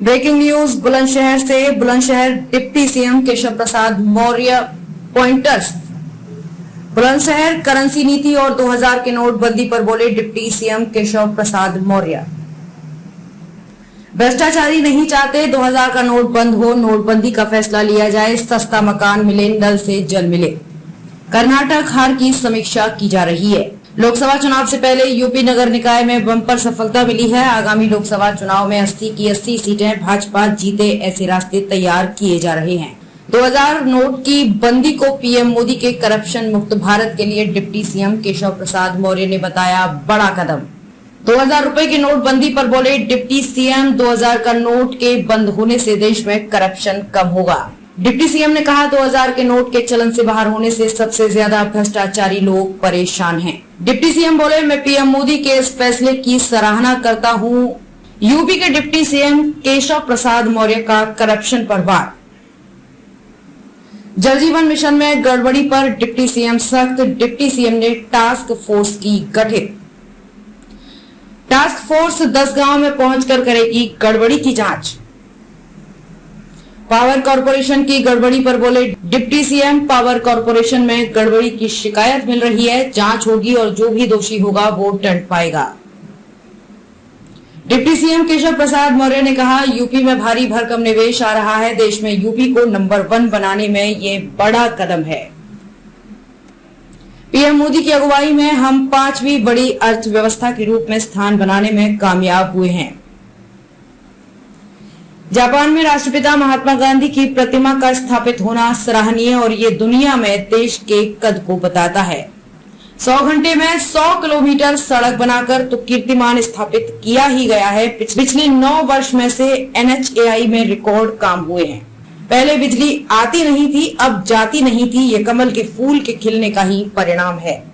Breaking news Bulandshahr से। Bulandshahr deputy CM Keshav Prasad Maurya pointers. Bulandshahr currency नीति और 2000 के नोटबंदी पर बोले डिप्टी सीएम केशव प्रसाद मौर्य। भ्रष्टाचारी नहीं चाहते 2000 का नोट बंद हो, नोटबंदी का फैसला लिया जाए, सस्ता मकान मिले, नल से जल मिले। कर्नाटक हार की समीक्षा की जा रही है। लोकसभा चुनाव से पहले यूपी नगर निकाय में बम्पर सफलता मिली है। आगामी लोकसभा चुनाव में 80 की 80 सीटें भाजपा जीते, ऐसे रास्ते तैयार किए जा रहे हैं। 2000 नोट की बंदी को पीएम मोदी के करप्शन मुक्त भारत के लिए डिप्टी सीएम केशव प्रसाद मौर्य ने बताया बड़ा कदम। 2000 रुपए की नोटबंदी पर बोले डिप्टी सीएम, 2000 का नोट के बंद होने से देश में करप्शन कम होगा। डिप्टी सीएम ने कहा 2000 के नोट के चलन से बाहर होने से सबसे ज्यादा भ्रष्टाचारी लोग परेशान हैं। डिप्टी सीएम बोले, मैं पीएम मोदी के इस फैसले की सराहना करता हूं। यूपी के डिप्टी सीएम केशव प्रसाद मौर्य का करप्शन पर वार। जल जीवन मिशन में गड़बड़ी पर डिप्टी सीएम सख्त। डिप्टी सीएम ने टास्क फोर्स की गठित। टास्क फोर्स 10 गांव में पहुंचकर करेगी गड़बड़ी की जांच। पावर कॉर्पोरेशन की गड़बड़ी पर बोले डिप्टी सीएम, पावर कॉर्पोरेशन में गड़बड़ी की शिकायत मिल रही है, जांच होगी और जो भी दोषी होगा वो दंड पाएगा। डिप्टी सीएम केशव प्रसाद मौर्य ने कहा, यूपी में भारी भरकम निवेश आ रहा है। देश में यूपी को नंबर 1 बनाने में ये बड़ा कदम है। पीएम मोदी की अगुवाई में हम 5वीं बड़ी अर्थव्यवस्था के रूप में स्थान बनाने में कामयाब हुए हैं। जापान में राष्ट्रपिता महात्मा गांधी की प्रतिमा का स्थापित होना सराहनीय और ये दुनिया में देश के कद को बताता है। 100 घंटे में 100 किलोमीटर सड़क बनाकर तो कीर्तिमान स्थापित किया ही गया है। पिछले 9 वर्ष में से NHAI में रिकॉर्ड काम हुए हैं। पहले बिजली आती नहीं थी, अब जाती नहीं थी। ये कमल के फूल के खिलने का ही परिणाम है।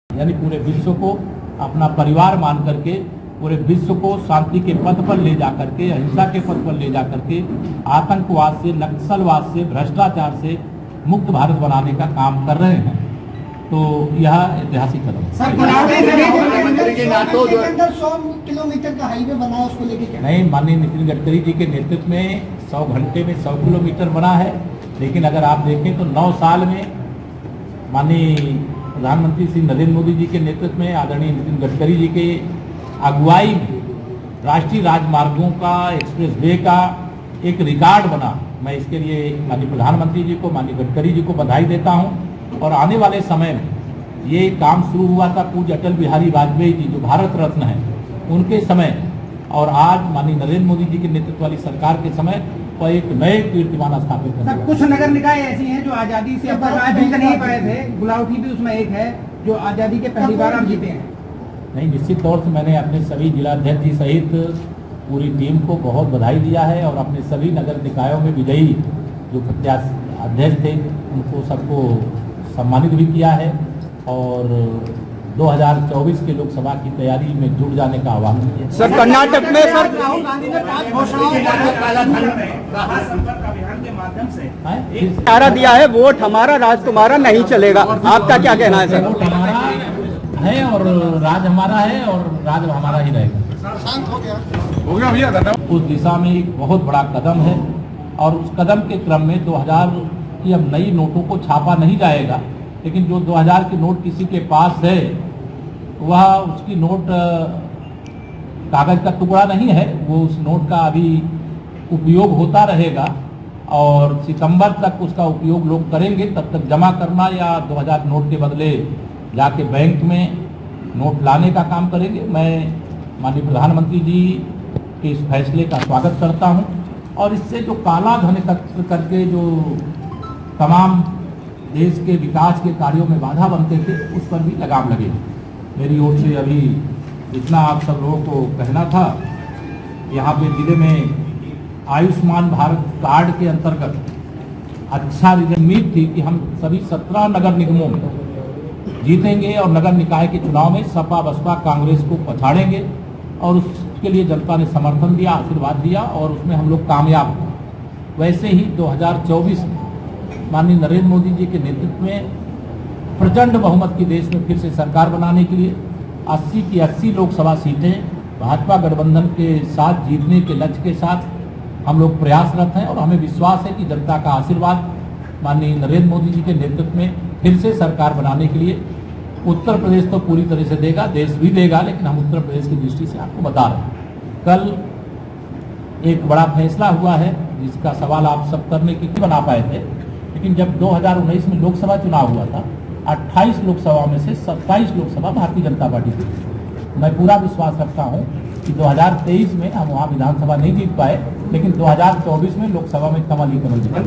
यानी पूरे विश्व को अपना परिवार मान करके, पूरे विश्व को शांति के पथ पर ले जा करके, अहिंसा के पथ पर ले जा करके, आतंकवाद से, नक्सलवाद से, भ्रष्टाचार से मुक्त भारत बनाने का काम कर रहे हैं। तो यह ऐतिहासिक कदम है। 100 किलोमीटर का हाईवे बना है, उसको लेके क्या? नहीं, माननीय नितिन गडकरी जी के नेतृत्व में 100 घंटे में 100 किलोमीटर बना है। लेकिन अगर आप देखें तो 9 साल में माननीय प्रधानमंत्री श्री नरेंद्र मोदी जी के नेतृत्व में, आदरणीय नितिन गडकरी जी के अगुवाई में राष्ट्रीय राजमार्गों का, एक्सप्रेस वे का एक रिकॉर्ड बना। मैं इसके लिए माननीय प्रधानमंत्री जी को, माननीय गडकरी जी को बधाई देता हूं। और आने वाले समय में ये काम शुरू हुआ था पूज्य अटल बिहारी वाजपेयी जी, जो भारत रत्न है, उनके समय, और आज माननीय नरेंद्र मोदी जी के नेतृत्व वाली सरकार के समय पर एक नए कीर्तिमान स्थापित करना। कुछ नगर निकाय ऐसी हैं जो आजादी से राज भी नहीं पाए थे। गुलावटी भी उसमें एक है जो आजादी के पहली बार आप जीते हैं। नहीं, निश्चित तौर से मैंने अपने सभी जिलाध्यक्ष जी सहित पूरी टीम को बहुत बधाई दिया है और अपने सभी नगर निकायों में विजयी जो प्रत्याशी अध्यक्ष थे उनको सबको सम्मानित भी किया है और 2024 के लोकसभा की तैयारी में जुट जाने का आह्वान किया। सर, कर्नाटक में सर राहुल गांधी ने 5 घोषणाओं अभियान के माध्यम से नारा दिया है, वोट हमारा राज तुम्हारा नहीं चलेगा। आपका क्या कहना है सर? वोट हमारा है और राज हमारा है और राज हमारा ही रहेगा। शांत हो गया भैया। उस दिशा में एक बहुत बड़ा कदम है और उस कदम के क्रम में 2000 की अब नई नोटों को छापा नहीं जाएगा, लेकिन जो 2000 की नोट किसी के पास है वह उसकी नोट कागज का टुकड़ा नहीं है, वो उस नोट का अभी उपयोग होता रहेगा और सितंबर तक उसका उपयोग लोग करेंगे। तब तक जमा करना या 2000 नोट के बदले जाके बैंक में नोट लाने का काम करेंगे। मैं माननीय प्रधानमंत्री जी के इस फैसले का स्वागत करता हूं और इससे जो काला धन एकत्र करके जो तमाम देश के विकास के कार्यों में बाधा बनते थे उस पर भी लगाम लगेगी। मेरी ओर से अभी इतना आप सब लोगों को कहना था। यहाँ पे जिले में आयुष्मान भारत कार्ड के अंतर्गत अच्छा उम्मीद थी कि हम सभी 17 नगर निगमों में जीतेंगे और नगर निकाय के चुनाव में सपा बसपा कांग्रेस को पछाड़ेंगे और उसके लिए जनता ने समर्थन दिया, आशीर्वाद दिया और उसमें हम लोग कामयाब हुए। वैसे ही 2024 में माननीय नरेंद्र मोदी जी के नेतृत्व में प्रचंड बहुमत की देश में फिर से सरकार बनाने के लिए 80 की 80 लोकसभा सीटें भाजपा गठबंधन के साथ जीतने के लक्ष्य के साथ हम लोग प्रयासरत हैं और हमें विश्वास है कि जनता का आशीर्वाद माननीय नरेंद्र मोदी जी के नेतृत्व में फिर से सरकार बनाने के लिए उत्तर प्रदेश तो पूरी तरह से देगा, देश भी देगा, लेकिन हम उत्तर प्रदेश की दृष्टि से आपको बता रहे हैं। कल एक बड़ा फैसला हुआ है जिसका सवाल आप सब करने की बना पाए थे, लेकिन जब 2019 में लोकसभा चुनाव हुआ था 28 लोकसभा में से 27 लोकसभा भारतीय जनता पार्टी की। मैं पूरा विश्वास रखता हूं कि 2023 में हम वहां विधानसभा नहीं जीत पाए, लेकिन 2024 में लोकसभा में कमल ही कमल जीतेगा।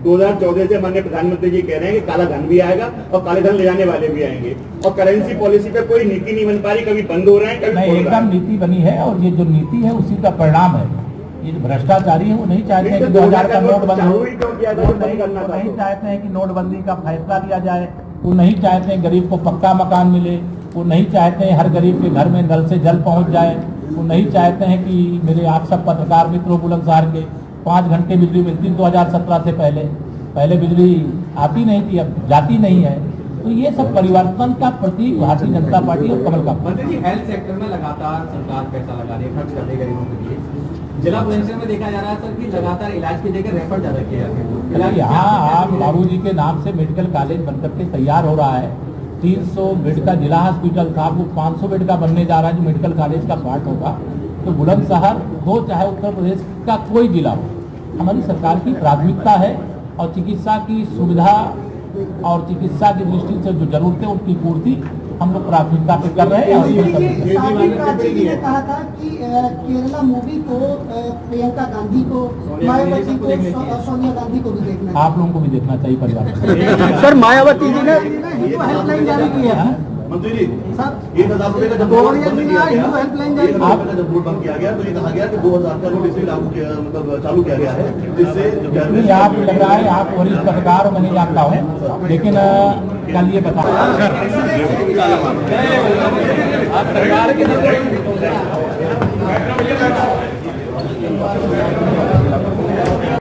2014 से माननीय प्रधानमंत्री जी कह रहे हैं कि काला धन भी आएगा और काले धन ले जाने वाले भी आएंगे, और करेंसी पॉलिसी पे कोई नीति नहीं बन पा रही, कभी बंद हो रहे हैं, कभी एकदम नीति बनी है और ये जो नीति है उसी का परिणाम है। ये जो भ्रष्टाचारी है वो नहीं चाहते हैं कि 2000 का नोट बंद हो, नहीं चाहते हैं कि नोटबंदी का फैसला लिया जाए, वो नहीं चाहते हैं गरीब को पक्का मकान मिले, वो नहीं चाहते हैं हर गरीब के घर में नल से जल पहुंच जाए, वो नहीं चाहते हैं कि मेरे आप सब पत्रकार मित्रों बुलंदशहर के 5 घंटे बिजली मिलती 2017 से पहले बिजली आती नहीं थी, अब जाती नहीं है। तो ये सब परिवर्तन का प्रतीक भारतीय जनता पार्टी और कमल का। मंत्री जी, हेल्थ सेक्टर में लगातार सरकार पैसा लगा रही है, खर्च कर रही है गरीबों के लिए। जिला प्रशासन में देखा जा रहा है सर कि लगातार इलाज की जगह रेफर ज्यादा किया जाता है। यहाँ आप बाबू जी के नाम से मेडिकल कॉलेज बनकर के तैयार हो रहा है। 300 बेड का जिला हॉस्पिटल था, वो 500 बेड का बनने जा रहा है जो मेडिकल कॉलेज का पार्ट होगा। तो बुलंदशहर हो चाहे उत्तर प्रदेश का कोई जिला हो, हमारी सरकार की प्राथमिकता है और चिकित्सा की सुविधा और चिकित्सा की दृष्टि से जो जरूरत है उनकी पूर्ति हम लोग प्राथमिकता पे कर रहे हैं। ने कहा था कि केरला मूवी को प्रियंका गांधी को, मायावती को, सोनिया गांधी को भी देखना, आप लोगों को भी देखना चाहिए परिवार। सर मायावती जी ने हिंदू हेल्पलाइन जारी की है मंत्री जी, सर। 1000 रुपए का जब हिंदू हेल्पलाइन जारी जब वोट बंद किया गया तो ये कहा गया कि 2000 का नोट इसलिए लागू किया, मतलब चालू किया गया है जिससे आप लग रहा है आप वरिष्ठ पत्रकार हो, मैं नहीं जानता हूँ, लेकिन कल ये बता सरकार की